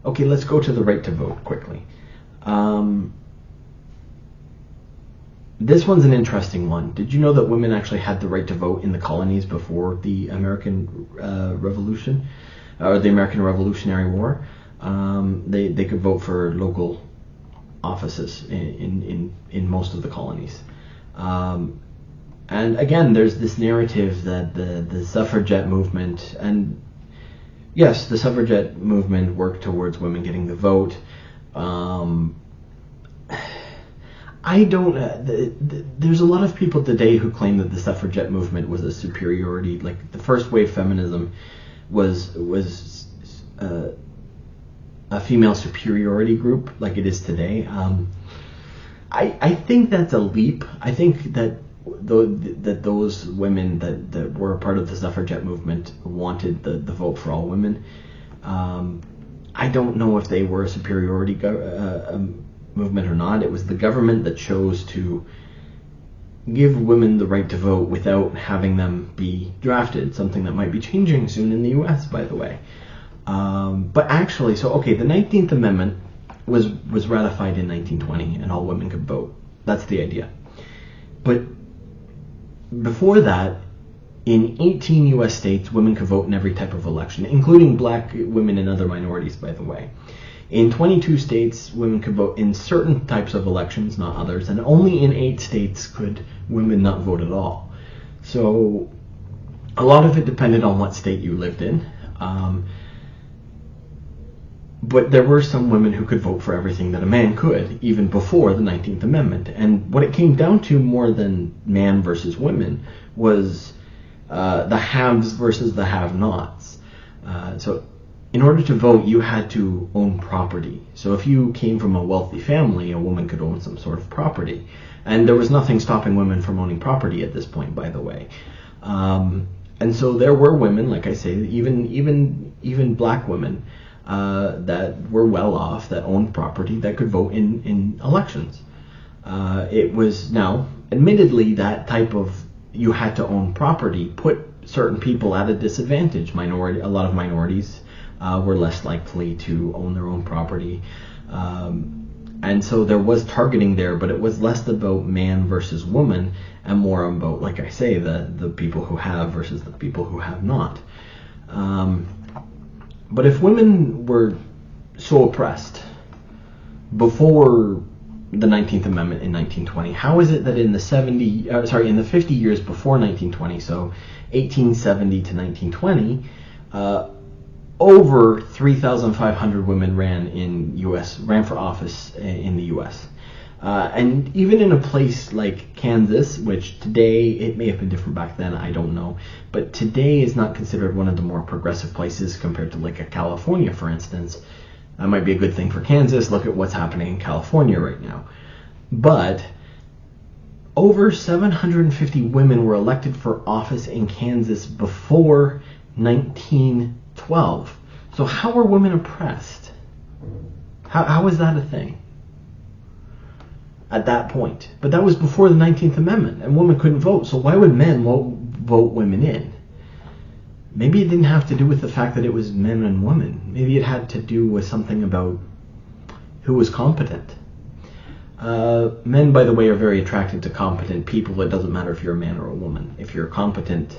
Okay, let's go to the right to vote quickly. This one's an interesting one. Did you know that women actually had the right to vote in the colonies before the American Revolution, or the American Revolutionary War? They could vote for local offices in most of the colonies. And again, there's this narrative that the suffragette movement, and yes, the suffragette movement worked towards women getting the vote. I don't. There's a lot of people today who claim that the suffragette movement was a superiority. Like the first wave feminism was a female superiority group, like it is today. I think that's a leap. I think that those women that were a part of the suffragette movement wanted the vote for all women. I don't know if they were a superiority movement or not. It was the government that chose to give women the right to vote without having them be drafted, something that might be changing soon in the US, by the way. But actually, the 19th Amendment was ratified in 1920 and all women could vote. That's the idea. But before that, in 18 US states, women could vote in every type of election, including black women and other minorities, by the way. In 22 states, women could vote in certain types of elections, not others, and only in 8 states could women not vote at all. So a lot of it depended on what state you lived in. But there were some women who could vote for everything that a man could, even before the 19th Amendment. And what it came down to more than man versus women was the haves versus the have-nots. So in order to vote, you had to own property. So if you came from a wealthy family, a woman could own some sort of property. And there was nothing stopping women from owning property at this point, by the way. And so there were women, like I say, even black women, that were well off, that owned property, that could vote in elections. It was now, admittedly, that type of you had to own property put certain people at a disadvantage. A lot of minorities were less likely to own their own property. And so there was targeting there, but it was less about man versus woman and more about, like I say, the people who have versus the people who have not. But if women were so oppressed before the 19th Amendment in 1920, how is it that in the 50 years before 1920, so 1870 to 1920, over 3,500 women ran for office in the U.S. And even in a place like Kansas, which today, it may have been different back then, I don't know, but today is not considered one of the more progressive places compared to like a California, for instance. That might be a good thing for Kansas. Look at what's happening in California right now. But over 750 women were elected for office in Kansas before 1912. So how were women oppressed? How is that a thing at that point? But that was before the 19th Amendment, and women couldn't vote. So why would men vote women in? Maybe it didn't have to do with the fact that it was men and women. Maybe it had to do with something about who was competent. Men, by the way, are very attracted to competent people. It doesn't matter if you're a man or a woman. If you're competent,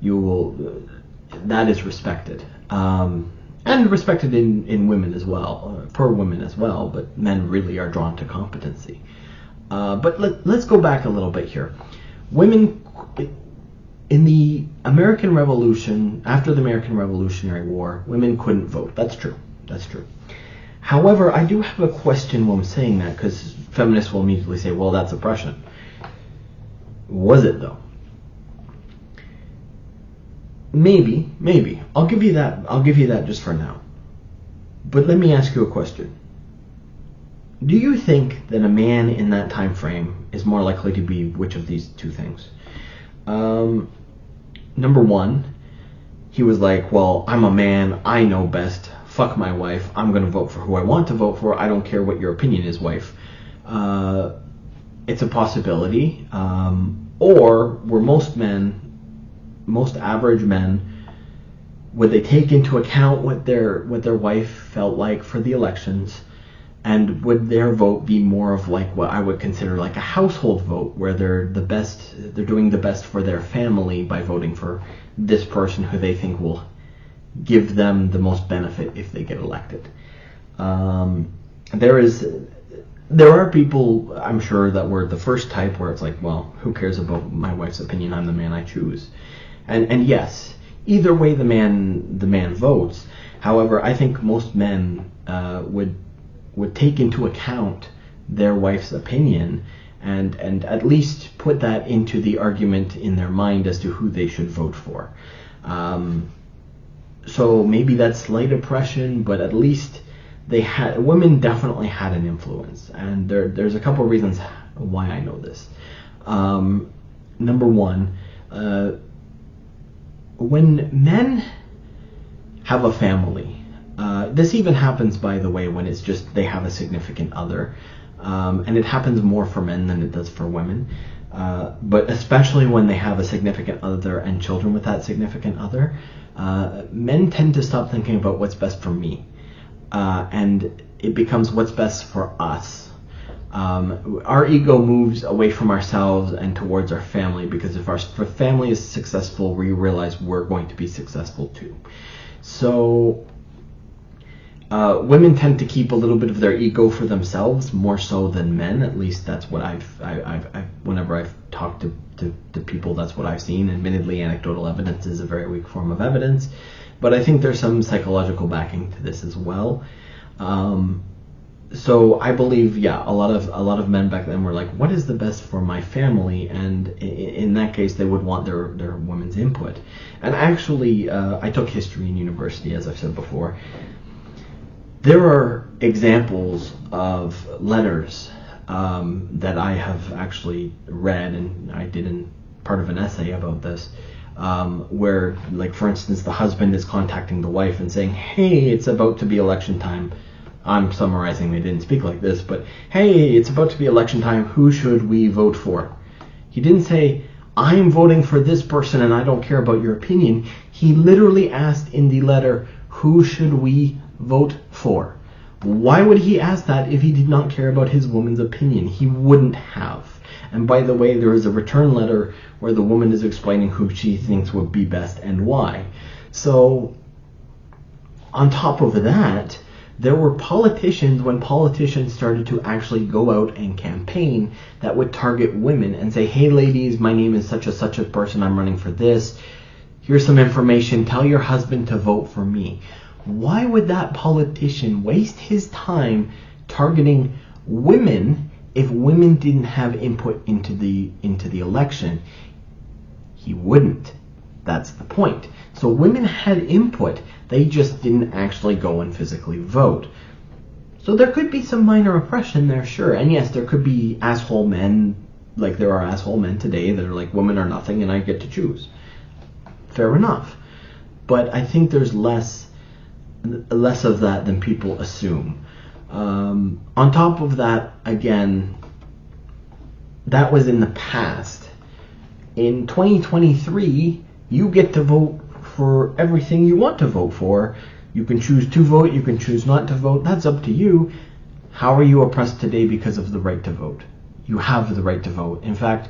that is respected. And respected in women as well, for women as well, but men really are drawn to competency. But let's go back a little bit here. Women, in the American Revolution, after the American Revolutionary War, women couldn't vote. That's true. However, I do have a question when I'm saying that, because feminists will immediately say, well, that's oppression. Was it, though? Maybe. I'll give you that just for now. But let me ask you a question. Do you think that a man in that time frame is more likely to be which of these two things? Number one, he was like, well, I'm a man, I know best, fuck my wife, I'm going to vote for who I want to vote for, I don't care what your opinion is, wife. It's a possibility. Or were most average men would they take into account what their wife felt like for the elections, and would their vote be more of like what I would consider like a household vote, where they're doing the best for their family by voting for this person who they think will give them the most benefit if they get elected. There are people, I'm sure, that were the first type where it's like, well, who cares about my wife's opinion? I'm the man I choose. And yes, either way the man votes. However, I think most men would take into account their wife's opinion and at least put that into the argument in their mind as to who they should vote for. So maybe that's slight oppression, but at least women definitely had an influence, and there's a couple of reasons why I know this. Number one, when men have a family, this even happens, by the way, when it's just they have a significant other, and it happens more for men than it does for women, but especially when they have a significant other and children with that significant other, men tend to stop thinking about what's best for me. And it becomes what's best for us. Our ego moves away from ourselves and towards our family, because if our family is successful, we realize we're going to be successful too. So women tend to keep a little bit of their ego for themselves more so than men. At least that's what I've whenever I've talked to people, that's what I've seen. Admittedly, anecdotal evidence is a very weak form of evidence, but I think there's some psychological backing to this as well. So I believe, a lot of men back then were like, what is the best for my family? And in that case, they would want their women's input. And actually, I took history in university, as I've said before. There are examples of letters that I have actually read, and I did part of an essay about this, where, like, for instance, the husband is contacting the wife and saying, hey, it's about to be election time. I'm summarizing, they didn't speak like this, but hey, it's about to be election time, who should we vote for? He didn't say, I'm voting for this person and I don't care about your opinion. He literally asked in the letter, who should we vote for? Why would he ask that if he did not care about his woman's opinion? He wouldn't have. And by the way, there is a return letter where the woman is explaining who she thinks would be best and why. So, on top of that, there were politicians, when politicians started to actually go out and campaign, that would target women and say, hey ladies, my name is such a person, I'm running for this. Here's some information, tell your husband to vote for me. Why would that politician waste his time targeting women if women didn't have input into the election? He wouldn't. That's the point. So women had input, they just didn't actually go and physically vote. So there could be some minor oppression there, sure. And yes, there could be asshole men, like there are asshole men today that are like, women are nothing and I get to choose. Fair enough. But I think there's less of that than people assume. On top of that, again, that was in the past. In 2023, you get to vote for everything you want to vote for. You can choose to vote, you can choose not to vote, that's up to you. How are you oppressed today because of the right to vote? You have the right to vote. In fact,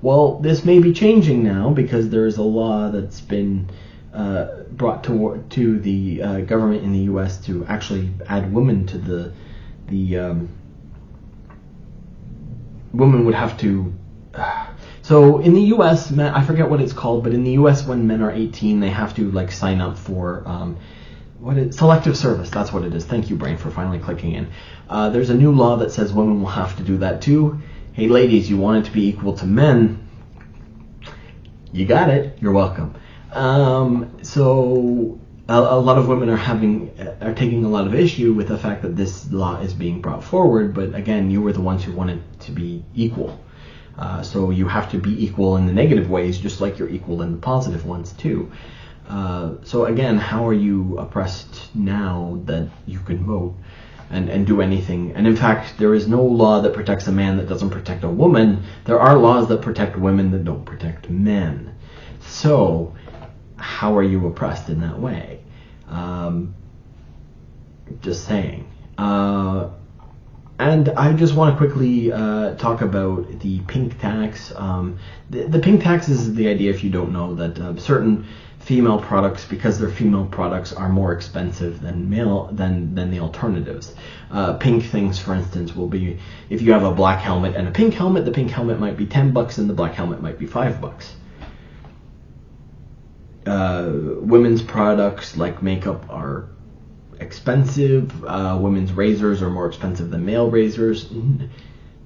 well, this may be changing now because there is a law that's been brought to the government in the U.S. to actually add women to the women would have to. So in the U.S., I forget what it's called, but in the U.S. when men are 18, they have to like sign up for selective service. That's what it is. Thank you, brain, for finally clicking in. There's a new law that says women will have to do that too. Hey, ladies, you want it to be equal to men? You got it. You're welcome. So a lot of women are taking a lot of issue with the fact that this law is being brought forward. But again, you were the ones who wanted to be equal. So you have to be equal in the negative ways, just like you're equal in the positive ones too. So again, how are you oppressed now that you can vote and do anything? And in fact, there is no law that protects a man that doesn't protect a woman. There are laws that protect women that don't protect men. So how are you oppressed in that way? Just saying. And I just want to quickly talk about the pink tax. The pink tax is the idea, if you don't know, that certain female products, because they're female products, are more expensive than the alternatives. Pink things, for instance, will be, if you have a black helmet and a pink helmet, the pink helmet might be $10 and the black helmet might be $5. Women's products like makeup are expensive. Women's razors are more expensive than male razors.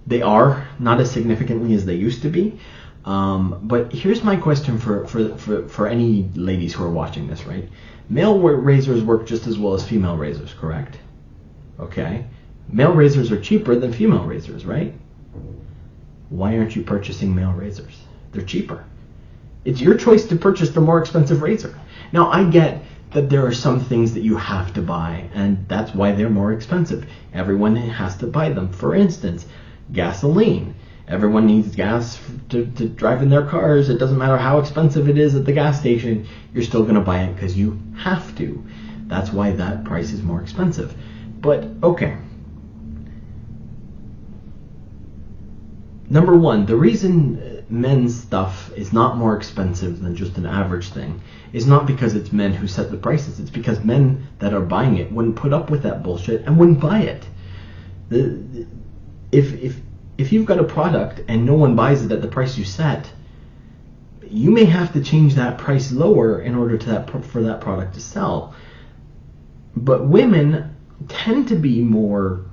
They are, not as significantly as they used to be. But here's my question for any ladies who are watching this, right? Male razors work just as well as female razors, correct? Okay. Male razors are cheaper than female razors, right? Why aren't you purchasing male razors? They're cheaper. It's your choice to purchase the more expensive razor. Now, I get that there are some things that you have to buy, and that's why they're more expensive. Everyone has to buy them. For instance, gasoline. Everyone needs gas to drive in their cars. It doesn't matter how expensive it is at the gas station. You're still going to buy it because you have to. That's why that price is more expensive. But, okay. Number one, the reason men's stuff is not more expensive than just an average thing is not because it's men who set the prices. It's because men that are buying it wouldn't put up with that bullshit and wouldn't buy it. If you've got a product and no one buys it at the price you set, you may have to change that price lower in order for that product to sell. But women tend to be more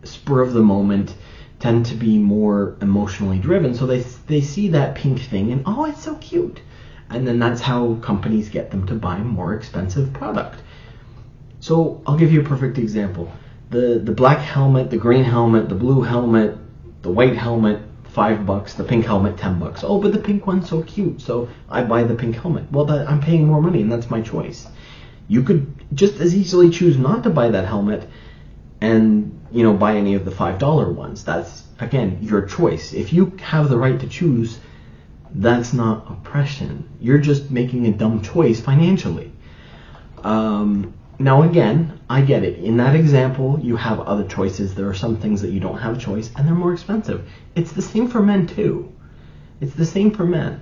spur of the moment, tend to be more emotionally driven, so they see that pink thing and, oh, it's so cute. And then that's how companies get them to buy more expensive product. So I'll give you a perfect example. The black helmet, the green helmet, the blue helmet, the white helmet, $5, the pink helmet, $10. Oh, but the pink one's so cute, so I buy the pink helmet. Well, I'm paying more money, and that's my choice. You could just as easily choose not to buy that helmet and, buy any of the $5 ones. That's, again, your choice. If you have the right to choose, that's not oppression. You're just making a dumb choice financially. Now, again, I get it. In that example, you have other choices. There are some things that you don't have a choice, and they're more expensive. It's the same for men, too. It's the same for men.